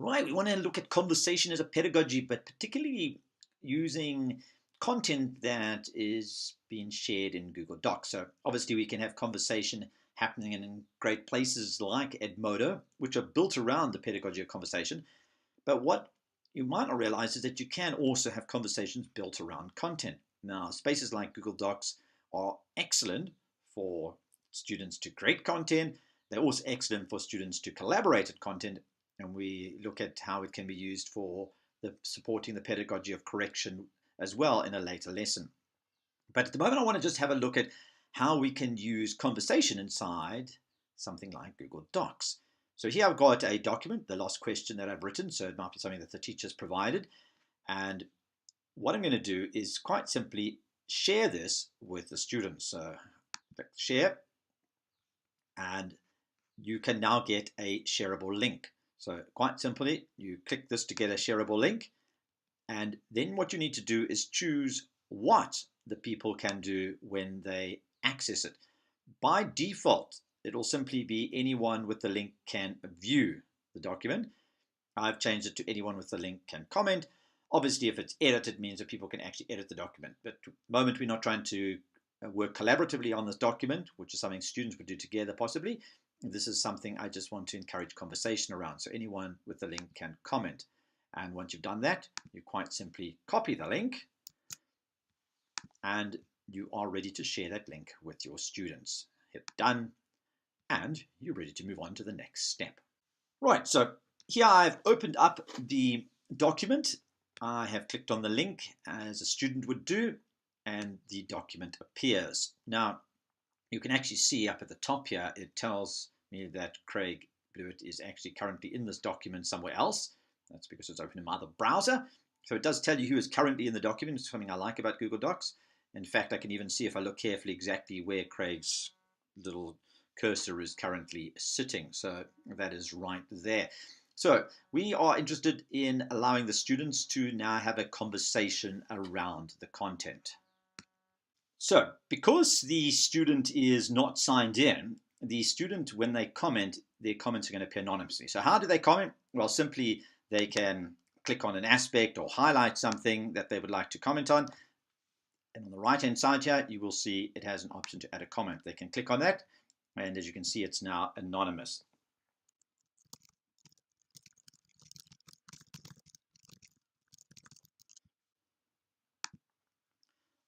Right, we want to look at conversation as a pedagogy, but particularly using content that is being shared in Google Docs. So obviously we can have conversation happening in great places like Edmodo, which are built around the pedagogy of conversation. But what you might not realize is that you can also have conversations built around content. Now, spaces like Google Docs are excellent for students to create content. They're also excellent for students to collaborate at content, and we look at how it can be used for supporting the pedagogy of correction as well in a later lesson. But at the moment, I want to just have a look at how we can use conversation inside something like Google Docs. So here I've got a document, the last question that I've written, so it might be something that the teacher's provided. And what I'm going to do is quite simply share this with the students. So click share, and you can now get a shareable link. So quite simply, you click this to get a shareable link, and then what you need to do is choose what the people can do when they access it. By default, it'll simply be anyone with the link can view the document. I've changed it to anyone with the link can comment. Obviously, if it's edited, it means that people can actually edit the document. But at the moment, we're not trying to work collaboratively on this document, which is something students would do together possibly. This is something I just want to encourage conversation around. So anyone with the link can comment. And once you've done that, you quite simply copy the link, and you are ready to share that link with your students. Hit done, and you're ready to move on to the next step. Right, so here I've opened up the document. I have clicked on the link as a student would do, and the document appears. Now, you can actually see up at the top here, it tells me that Craig Blewett is actually currently in this document somewhere else. That's because it's open in my other browser. So it does tell you who is currently in the document. It's something I like about Google Docs. In fact, I can even see if I look carefully exactly where Craig's little cursor is currently sitting. So that is right there. So we are interested in allowing the students to now have a conversation around the content. So because the student is not signed in, the student, when they comment, their comments are going to appear anonymously. So how do they comment? Well, simply they can click on an aspect or highlight something that they would like to comment on. And on the right-hand side here, you will see it has an option to add a comment. They can click on that, and as you can see, it's now anonymous.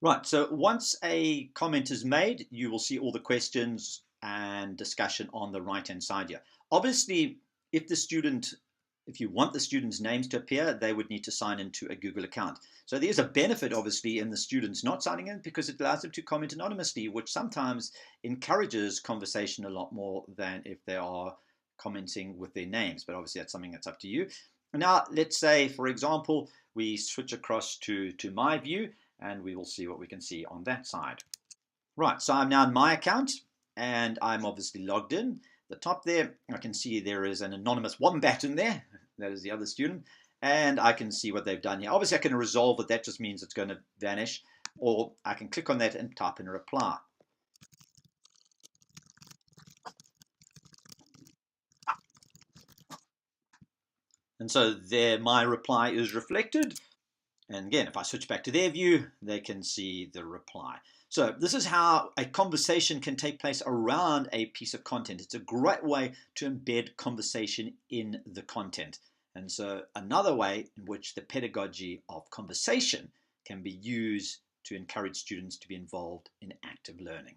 Right, so once a comment is made, you will see all the questions and discussion on the right-hand side here. Obviously, if you want the students' names to appear, they would need to sign into a Google account. So there's a benefit, obviously, in the students not signing in because it allows them to comment anonymously, which sometimes encourages conversation a lot more than if they are commenting with their names. But obviously, that's something that's up to you. Now, let's say, for example, we switch across to my view, and we will see what we can see on that side. Right, so I'm now in my account, and I'm obviously logged in. The top there, I can see there is an anonymous wombat in there. That is the other student. And I can see what they've done here. Obviously, I can resolve it. That just means it's going to vanish. Or I can click on that and type in a reply. And so there, my reply is reflected. And again, if I switch back to their view, they can see the reply. So this is how a conversation can take place around a piece of content. It's a great way to embed conversation in the content. And so another way in which the pedagogy of conversation can be used to encourage students to be involved in active learning.